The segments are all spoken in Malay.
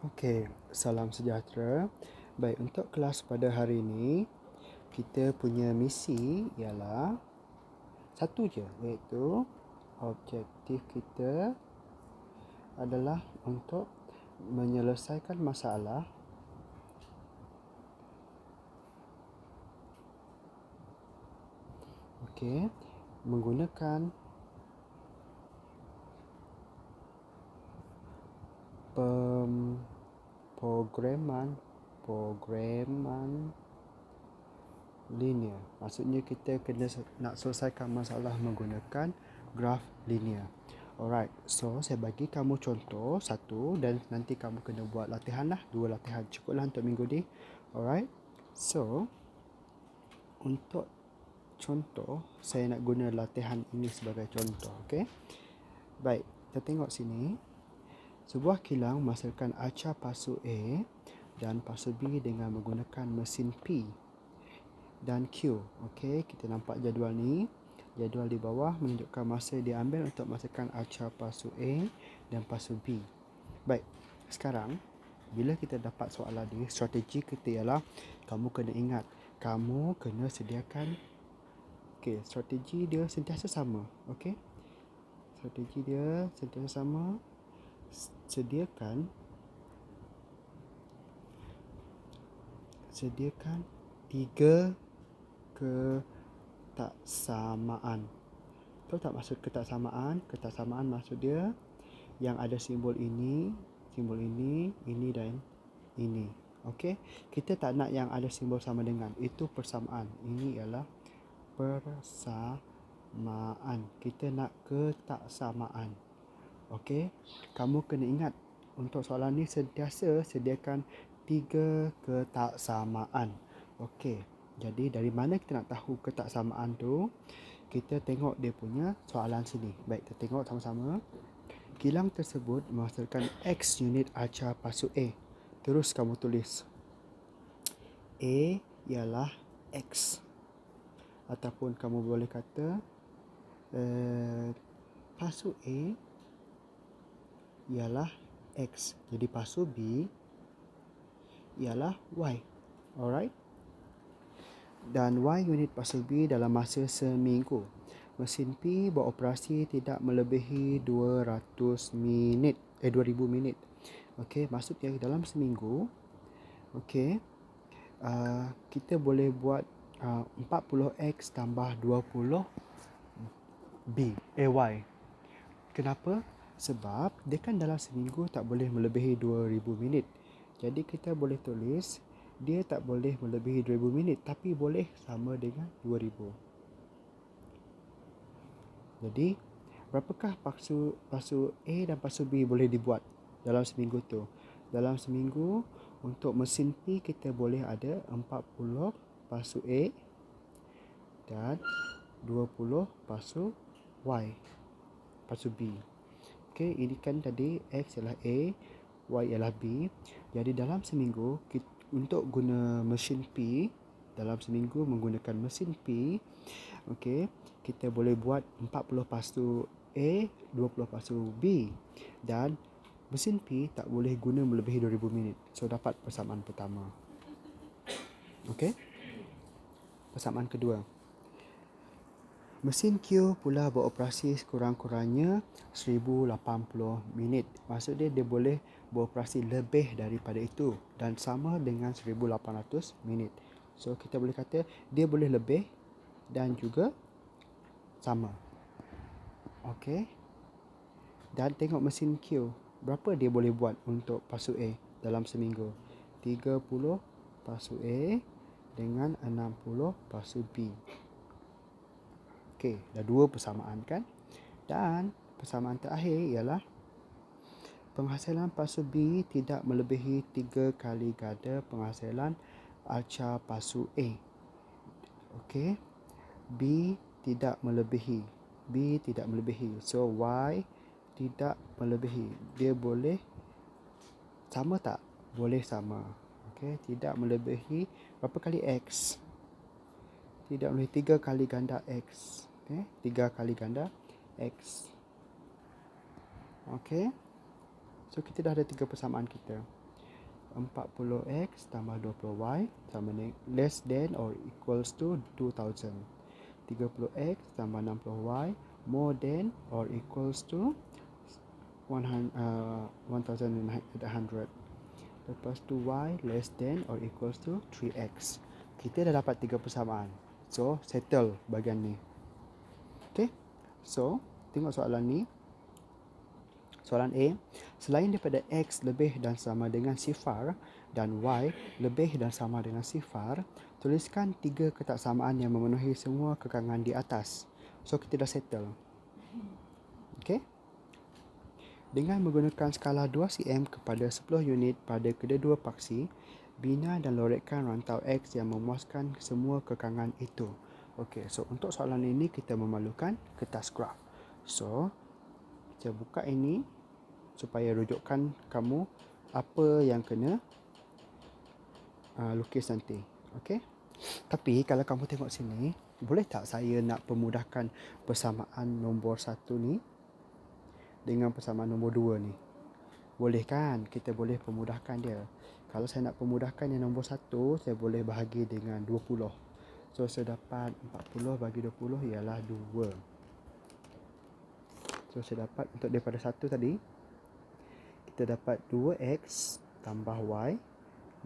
Okey, salam sejahtera. Baik, untuk kelas pada hari ini, kita punya misi ialah satu je, iaitu objektif kita adalah untuk menyelesaikan masalah menggunakan programan linear. Maksudnya kita kena nak selesaikan masalah menggunakan graf linear. Alright, so saya bagi kamu contoh satu dan nanti kamu kena buat latihan lah. 2 latihan cukuplah untuk minggu ni. Alright, so untuk contoh saya nak guna latihan ini sebagai contoh. Okay, baik, kita tengok sini. Sebuah kilang menghasilkan arca pasu A dan pasu B dengan menggunakan mesin P dan Q. Okey, kita nampak jadual ni. Jadual di bawah menunjukkan masa diambil untuk menghasilkan arca pasu A dan pasu B. Baik, sekarang bila kita dapat soalan ni, strategi kita ialah kamu kena ingat, kamu kena sediakan strategi dia sentiasa sama. Okey, strategi dia sentiasa sama. Sediakan tiga ketaksamaan. Tahu tak maksud ketaksamaan? Ketaksamaan maksud dia yang ada simbol ini dan ini. Okey, kita tak nak yang ada simbol sama dengan, itu persamaan. Ini ialah persamaan. Kita nak ketaksamaan. Okey, kamu kena ingat untuk soalan ni sentiasa sediakan 3 ketaksamaan. Okey, jadi dari mana kita nak tahu ketaksamaan tu? Kita tengok dia punya soalan sini. Baik, kita tengok sama-sama. Kilang tersebut menghasilkan X unit arca pasu A. Terus kamu tulis A ialah X. Ataupun kamu boleh kata pasu A ialah X. Jadi pasu B ialah Y. Alright. Dan Y unit pasu B dalam masa seminggu. Mesin P beroperasi tidak melebihi 2000 minit. Okey, maksudnya dalam seminggu, okey, kita boleh buat 40X tambah 20 Y. Kenapa? Sebab dia kan dalam seminggu tak boleh melebihi 2000 minit. Jadi kita boleh tulis dia tak boleh melebihi 2000 minit tapi boleh sama dengan 2000. Jadi berapakah pasu A dan pasu B boleh dibuat dalam seminggu tu? Dalam seminggu untuk mesin P kita boleh ada 40 pasu A dan 20 pasu Y, pasu B. Okey, ini kan tadi X ialah A, Y ialah B. Jadi dalam seminggu untuk guna mesin P, dalam seminggu menggunakan mesin P, okey, kita boleh buat 40 pasu A, 20 pasu B dan mesin P tak boleh guna melebihi 2000 minit. So dapat persamaan pertama. Okey. Persamaan kedua. Mesin Q pula beroperasi sekurang-kurangnya 1080 minit. Maksud dia boleh beroperasi lebih daripada itu dan sama dengan 1800 minit. So kita boleh kata dia boleh lebih dan juga sama. Okey. Dan tengok mesin Q, berapa dia boleh buat untuk pasu A dalam seminggu? 30 pasu A dengan 60 pasu B. Okey, dah 2 persamaan kan? Dan persamaan terakhir ialah penghasilan pasu B tidak melebihi 3 kali ganda penghasilan arca pasu A. Okey. B tidak melebihi. So Y tidak melebihi. Dia boleh sama tak? Boleh sama. Okey, tidak melebihi berapa kali X? Tidak boleh 3 kali ganda X. Okey, 3 kali ganda X. Okey. So kita dah ada 3 persamaan kita. 40x tambah 20y sama dengan less than or equals to 2000. 30x tambah 60y more than or equals to 1100. Lepas tu y less than or equals to 3x. Kita dah dapat 3 persamaan. So, settle bahagian ni. Okay. So, tengok soalan ni. Soalan A, selain daripada X lebih dan sama dengan sifar dan Y lebih dan sama dengan sifar, tuliskan 3 ketaksamaan yang memenuhi semua kekangan di atas. So, kita dah settle. Okay. Dengan menggunakan skala 2 cm kepada 10 unit pada kedua-dua paksi, bina dan lorekkan rantau X yang memuaskan semua kekangan itu. Okey, so untuk soalan ini kita memerlukan kertas graf. So, kita buka ini supaya rujukan kamu apa yang kena lukis nanti. Okey. Tapi kalau kamu tengok sini, boleh tak saya nak pemudahkan persamaan nombor 1 ni dengan persamaan nombor 2 ni? Boleh kan? Kita boleh pemudahkan dia. Kalau saya nak pemudahkan yang nombor 1, saya boleh bahagi dengan 20. So, saya dapat 40 bagi 20 ialah 2. So, saya dapat untuk daripada 1 tadi, kita dapat 2x tambah y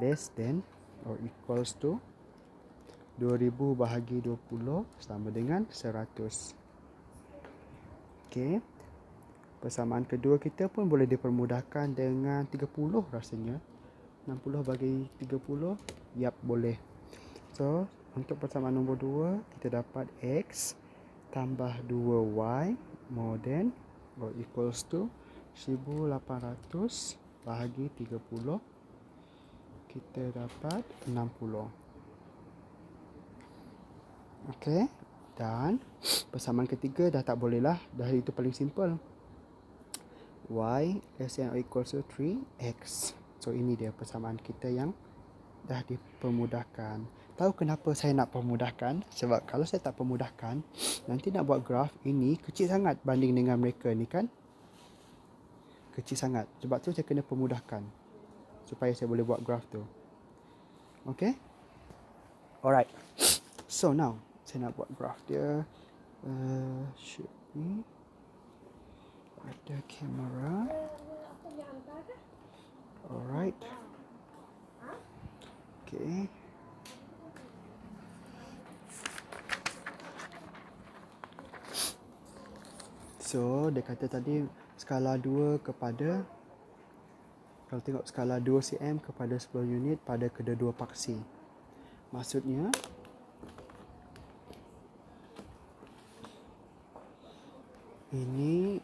less than or equals to 2000 bahagi 20 sama dengan 100. Okey. Persamaan kedua kita pun boleh dipermudahkan dengan 30 rasanya. 60 bagi 30, yap, boleh. So, untuk persamaan nombor 2, kita dapat x tambah 2y more than or equals to 1800 bahagi 30, kita dapat 60. Okey. Dan persamaan ketiga dah tak boleh lah. Dah itu paling simple. Y less than or equals to 3x. So, ini dia persamaan kita yang dah dipermudahkan. Tahu kenapa saya nak permudahkan? Sebab kalau saya tak permudahkan, nanti nak buat graf ini kecil sangat banding dengan mereka ni kan? Kecil sangat. Sebab tu saya kena permudahkan supaya saya boleh buat graf tu. Okay? Alright. So now, saya nak buat graf dia. Should be ada kamera. Alright. Okay. So, dia kata tadi skala 2 kepada, kalau tengok skala 2 cm kepada 10 unit pada kedua-dua paksi. Maksudnya, ini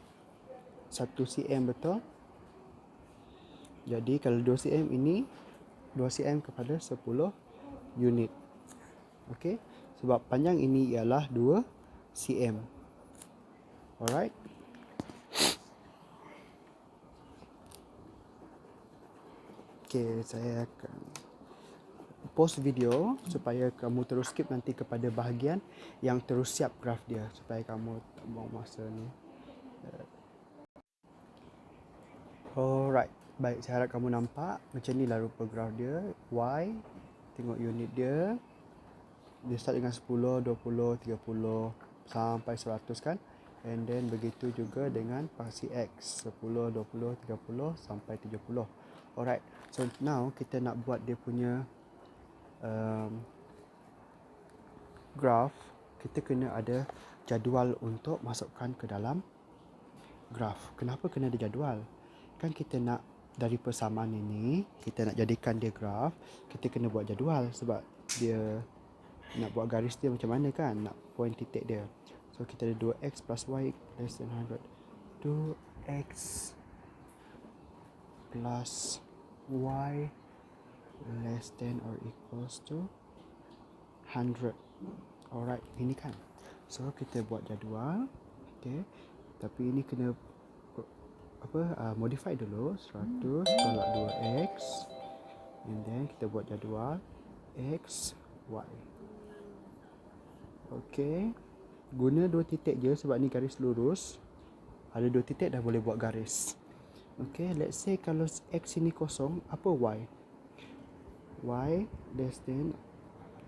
1 cm betul. Jadi, kalau 2 cm ini 2 cm kepada 10 unit. Okey, sebab panjang ini ialah 2 cm. Alright. Okay, saya akan pause video supaya kamu terus skip nanti kepada bahagian yang terus siap graf dia, supaya kamu tak buang masa ni. Alright, baik, saya harap kamu nampak macam ni lah rupa graf dia. Y, tengok unit dia. Dia start dengan 10, 20, 30 sampai 100 kan. And then begitu juga dengan paksi X, 10, 20, 30 sampai 70. Alright, so now kita nak buat dia punya graf. Kita kena ada jadual untuk masukkan ke dalam graf. Kenapa kena ada jadual? Kan kita nak dari persamaan ini, kita nak jadikan dia graf, kita kena buat jadual. Sebab dia nak buat garis dia macam mana kan, nak point titik dia. So, kita ada 2x plus y less than 100. 2x plus y less than or equals to 100. Alright, ini kan. So, kita buat jadual. Okay. Tapi ini kena modify dulu. 100 tolak 2x. And then kita buat jadual x, y. Okay. Guna 2 titik je sebab ni garis lurus. Ada 2 titik dah boleh buat garis. Okay, let's say kalau x ini kosong, apa y? Y less than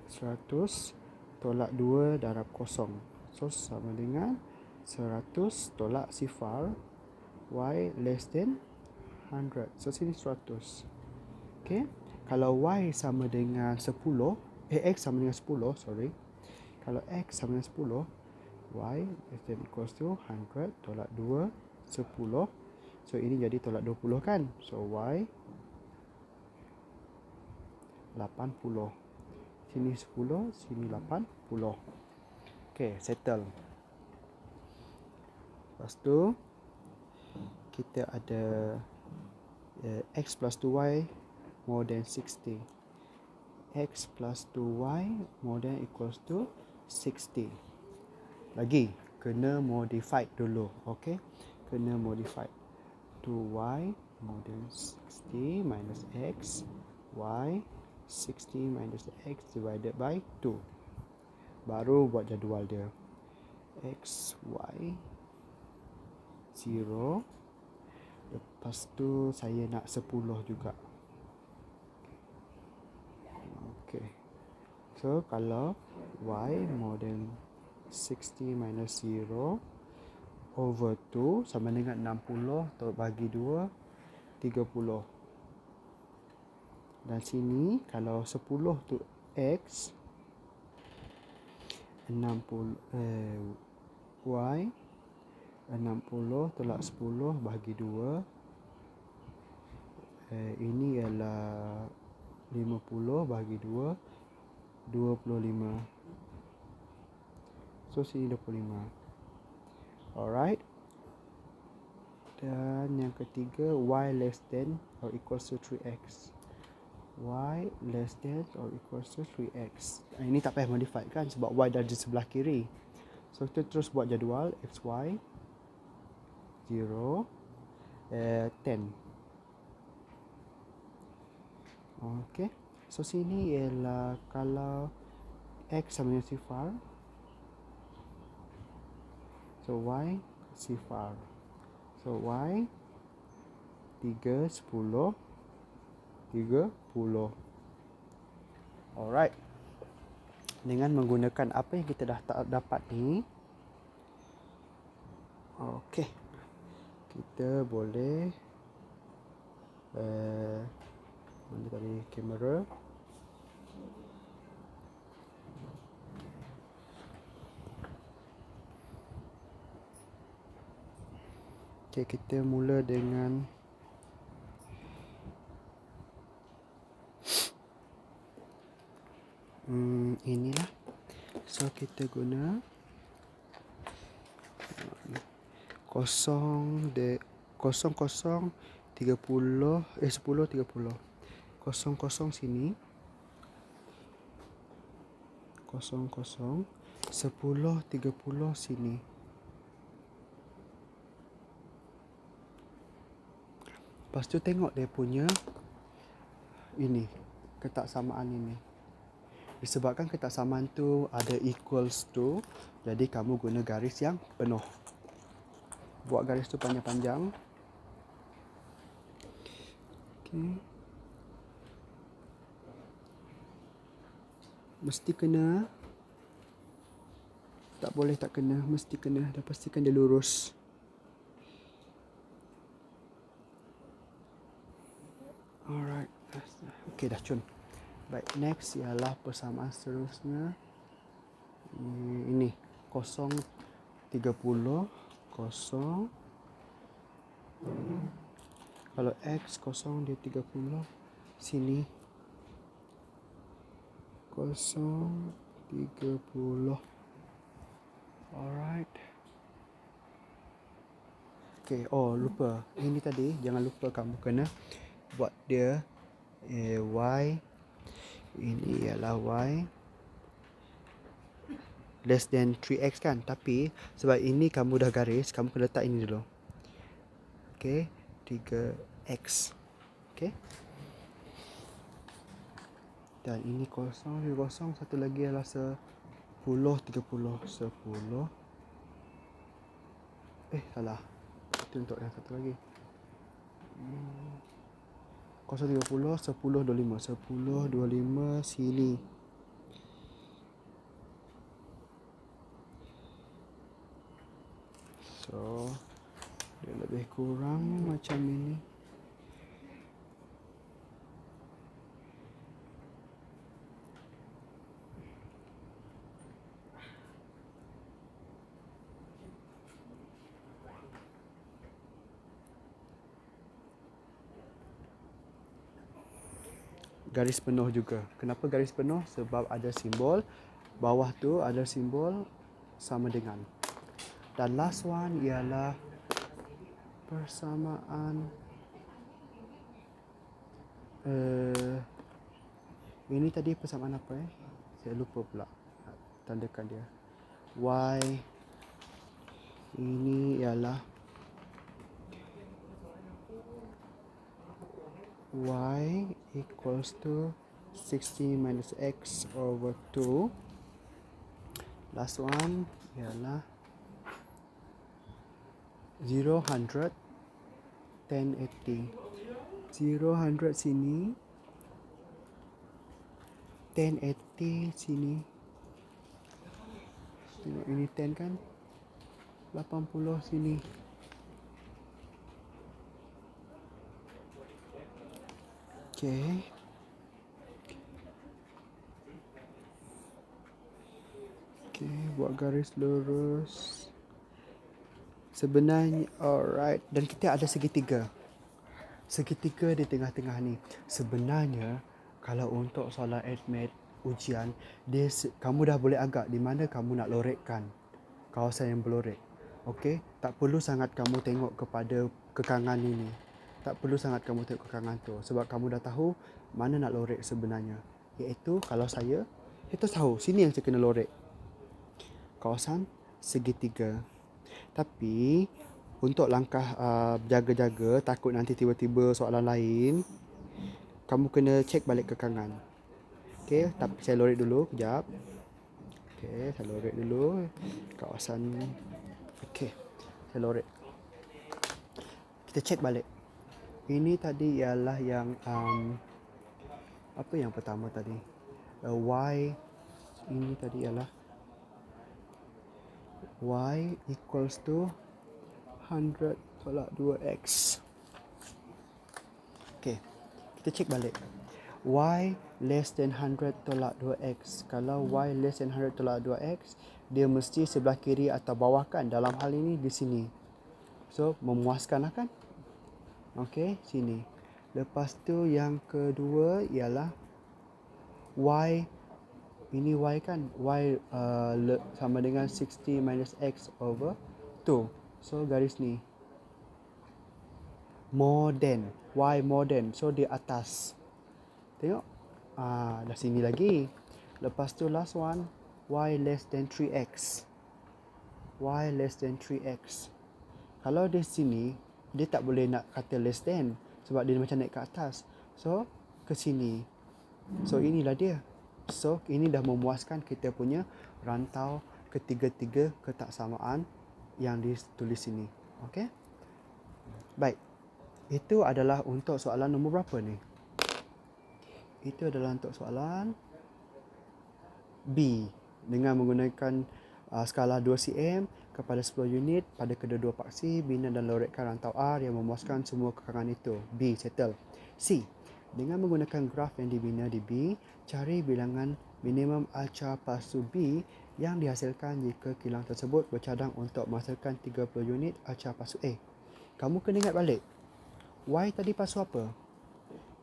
100 tolak 2 darab kosong. So sama dengan 100 tolak sifar. Y less than 100. So sini 100. Okay. Kalau Y sama dengan 10, X sama dengan 10, sorry. Kalau X sama dengan 10, Y less than equals to 100 tolak 2, 10. So ini jadi tolak 20 kan. So Y 80. Sini 10, sini 80. Okay, settle. Lepas tu kita ada X plus 2Y more than 60. X plus 2Y more than equals to 60. Lagi kena modified dulu. Okay, kena modified. 2Y more than 60 minus X. Y 60 minus X divided by 2. Baru buat jadual dia. X, Y 0. Lepas tu saya nak 10 juga. Okay. So kalau Y more than 60 minus 0 over 2 sama dengan 60 bagi 2, 30. Dan sini kalau 10 tu X, 60 Y 60 tolak 10 bagi 2, ini ialah 50 bagi 2, 25. So sini 25. Alright. Dan yang ketiga, Y less than or equals to 3X. Y less than or equals to 3X. Ini tak payah modify kan sebab Y dah di sebelah kiri. So kita terus buat jadual. XY 0, 10. Okay. So sini ialah kalau X sama dengan sifar, so Y sifar. So Y 3, 10, 30. Alright. Dengan menggunakan apa yang kita dah dapat ni, okay, kita boleh mana tadi kamera. Okay, kita mula dengan inilah. So kita guna 10, 30, 10, 30. 00 sini. 00, 10, 30 sini. Lepas tu tengok dia punya ini, ketaksamaan ini. Disebabkan ketaksamaan tu ada equals to, jadi kamu guna garis yang penuh. Buat garis tu panjang-panjang. Okay. Mesti kena. Tak boleh tak kena, mesti kena. Dah pastikan dia lurus. Alright. Okay, dah cun. Baik, next ialah persamaan seterusnya. Ini 0, 30, 0. Kalau X 0 dia 30. Sini 0, 30. Alright. Okay, oh lupa. Ini tadi jangan lupa kamu kena buat dia Y. Ini ialah Y less than 3X kan. Tapi sebab ini kamu dah garis, kamu kena letak ini dulu. Okay, 3X. Okay. Dan ini 0, 0. Satu lagi adalah 10, 30. 10. Salah. Itu untuk yang satu lagi. 030, 1025. 1025 sini. So, dia lebih kurang macam ini. Garis penuh juga. Kenapa garis penuh? Sebab ada simbol. Bawah tu ada simbol sama dengan. Dan last one ialah persamaan. Ini tadi persamaan apa Saya lupa pula tandakan dia. Y. Ini ialah Y equals to 60 minus X over 2. Last one ialah 0, 100, 10, 80. 0, 100 sini, 10, 80 sini. Tengok ini 10 kan, 80 sini. Okay. Okay, buat garis lurus. Sebenarnya, alright. Dan kita ada segitiga. Segitiga di tengah-tengah ni. Sebenarnya, kalau untuk soalan admit ujian, kamu dah boleh agak di mana kamu nak lorekkan kawasan yang berlorek. Okey, tak perlu sangat kamu tengok kepada kekangan ini. Tak perlu sangat kamu tengok kekangan tu. Sebab kamu dah tahu mana nak lorek sebenarnya. Iaitu, kalau saya tahu sini yang saya kena lorek. Kawasan segitiga. Tapi untuk langkah jaga-jaga, takut nanti tiba-tiba soalan lain, kamu kena cek balik ke kanan. Okey, tapi saya lorek dulu kejap. Okey, saya lorek dulu kawasan. Okey, saya lorek. Kita cek balik. Ini tadi ialah yang apa yang pertama tadi? Y. Ini tadi ialah Y equals to 100 tolak 2x. Okey, kita cek balik. Y less than 100 tolak 2x. Kalau Y less than 100 tolak 2x, dia mesti sebelah kiri atau bawah kan? Dalam hal ini di sini. So, memuaskan lah kan? Okey, sini. Lepas tu yang kedua ialah Y. Ini Y kan? Y sama dengan 60 minus X over 2. So, garis ni. More than. Y more than. So, di atas. Tengok. Dah sini lagi. Lepas tu last one. Y less than 3X. Y less than 3X. Kalau di sini, dia tak boleh nak kata less than. Sebab dia macam naik ke atas. So, ke sini. So, inilah dia. So, ini dah memuaskan kita punya rantau ketiga-tiga ketaksamaan yang ditulis sini. Okey? Baik. Itu adalah untuk soalan nombor berapa ni? Itu adalah untuk soalan B. Dengan menggunakan skala 2 cm kepada 10 unit pada kedua-dua paksi, bina dan lorekkan rantau R yang memuaskan semua kekangan itu. B. Settle. C. Dengan menggunakan graf yang dibina di B, cari bilangan minimum arca pasu B yang dihasilkan jika kilang tersebut bercadang untuk menghasilkan 30 unit arca pasu A. Kamu kena ingat balik. Y tadi pasu apa?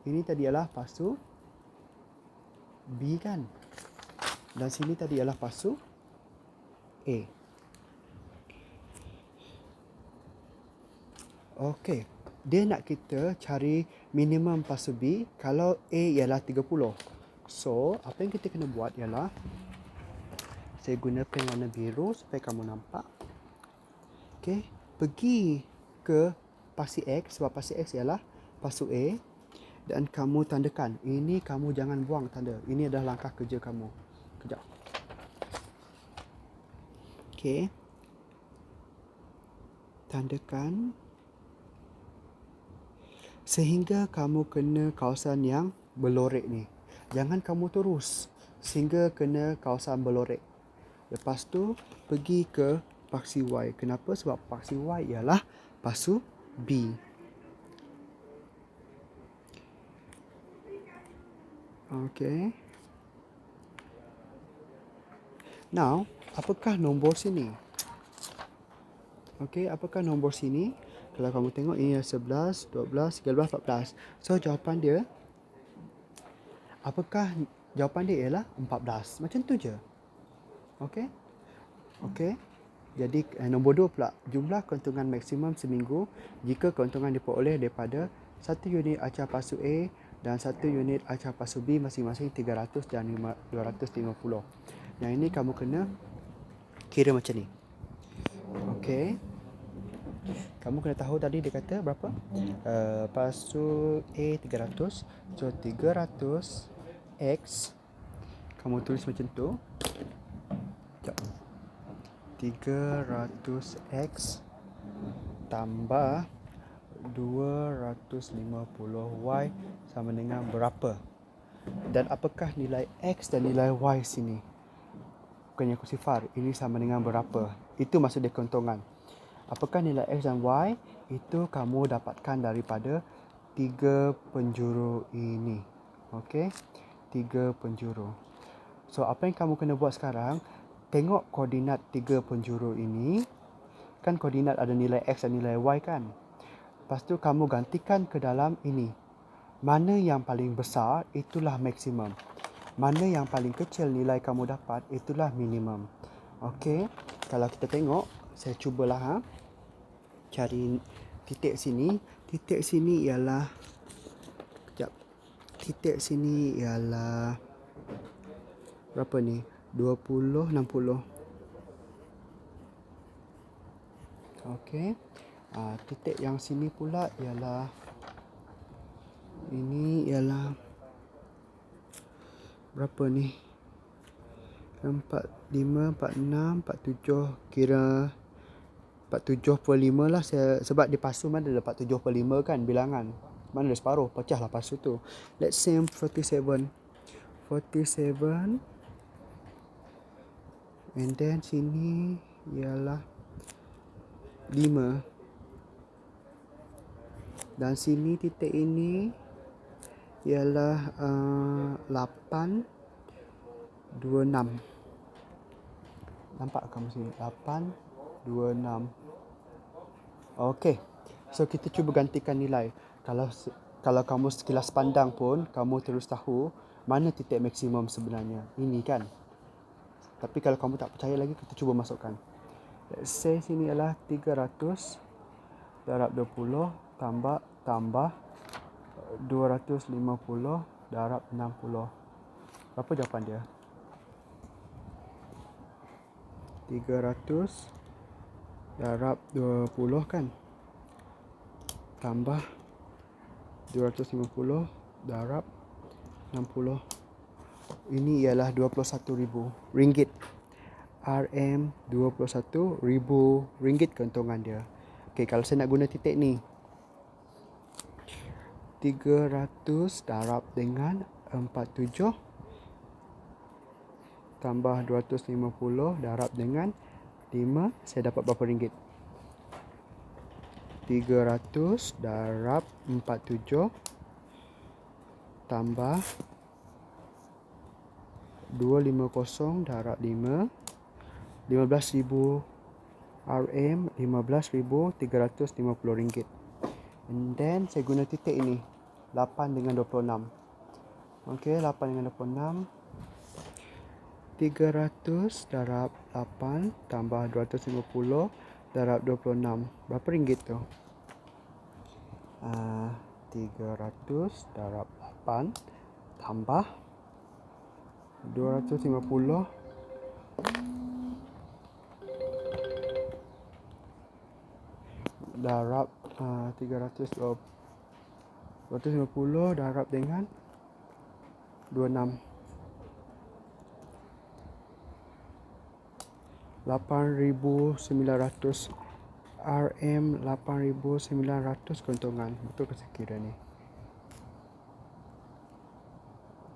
Ini tadi ialah pasu B kan? Dan sini tadi ialah pasu A. Okey. Dia nak kita cari minimum pasu B kalau A ialah 30. So, apa yang kita kena buat ialah saya guna pen warna biru supaya kamu nampak. Okey. Pergi ke pasu X sebab pasu X ialah pasu A. Dan kamu tandakan. Ini kamu jangan buang tanda. Ini adalah langkah kerja kamu. Kejap. Okey. Tandakan. sehingga kamu kena kawasan yang berlorek ni. Jangan kamu terus sehingga kena kawasan berlorek. Lepas tu pergi ke paksi Y. Kenapa? Sebab paksi Y ialah pasu B. Okay. Now, apakah nombor sini? Okay, apakah nombor sini? Kalau kamu tengok ini 11, 12, 13, 14. So, jawapan dia, apakah jawapan dia ialah 14. Macam tu je. Okay? Okay. Jadi, nombor 2 pula. Jumlah keuntungan maksimum seminggu jika keuntungan diperoleh daripada 1 unit acar pasu A dan 1 unit acar pasu B masing-masing 300 dan 250. Yang ini kamu kena kira macam ni. Okay. Kamu kena tahu tadi dia kata berapa? Pasu A 300. So 300 X, kamu tulis macam tu. 300 X tambah 250 Y sama dengan berapa? Dan apakah nilai X dan nilai Y sini? Bukannya aku sifar, ini sama dengan berapa? Itu maksud dia keuntungan. Apakah nilai X dan Y? Itu kamu dapatkan daripada 3 penjuru ini. Okey, 3 penjuru. So, apa yang kamu kena buat sekarang, tengok koordinat 3 penjuru ini. Kan koordinat ada nilai X dan nilai Y kan? Lepas tu kamu gantikan ke dalam ini. Mana yang paling besar, itulah maksimum. Mana yang paling kecil nilai kamu dapat, itulah minimum. Okey, kalau kita tengok, saya cubalah cari titik sini. Titik sini ialah, titik sini ialah berapa ni? 20, 60. Okey. Titik yang sini pula ialah, ini ialah berapa ni? 45, 46, 47, kira 47/5 lah saya, sebab di pasu mana ada 47/5 kan bilangan. Mana ada separuh, pecahlah pasu tu. Let's say 47. 47 and then sini ialah 5. Dan sini titik ini ialah 8, 26. Nampak kamu sini? 8, 26. Okey. So kita cuba gantikan nilai. Kalau kamu sekilas pandang pun kamu terus tahu mana titik maksimum sebenarnya. Ini kan. Tapi kalau kamu tak percaya lagi, kita cuba masukkan. Let's say sini ialah 300 darab 20 tambah 250 darab 60. Berapa jawapan dia? 300 darab 20 kan, tambah 250 darab 60. Ini ialah RM21,000. RM21,000 keuntungan dia. Okey, kalau saya nak guna titik ni, 300 darab dengan 47 tambah 250 darab dengan 5, saya dapat berapa ringgit? 300 darab 47 tambah 250 darab 5, 15,000 RM, RM15,350. And then saya guna titik ini, 8 dengan 26. Okey, 8 dengan 26. 300 darab 8 tambah 250 darab 26. Berapa ringgit tu? 300 darab 8 tambah 250 darab 250 darab dengan 26. 8,900 RM8.900 keuntungan. Betul ke saya kira ni?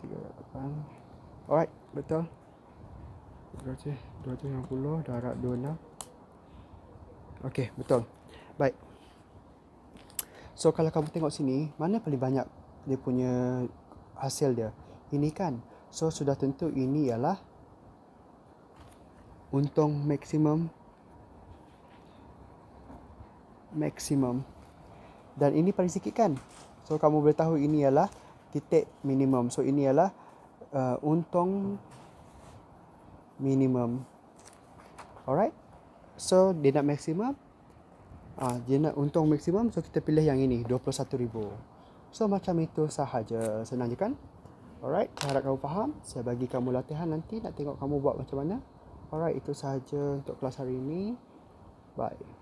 38. Alright, betul. 260 darab 26. Okey, betul. Baik. So kalau kamu tengok sini, mana paling banyak dia punya hasil dia? Ini kan. So sudah tentu ini ialah untung maksimum. Dan ini paling sikit kan? So kamu boleh tahu ini ialah titik minimum. So ini ialah untung minimum. Alright. So dia nak maksimum. Dia nak untung maksimum, so kita pilih yang ini, 21,000. So macam itu sahaja, senang je kan? Alright, harap kamu faham. Saya bagi kamu latihan nanti, nak tengok kamu buat macam mana. Alright, itu sahaja untuk kelas hari ini. Bye.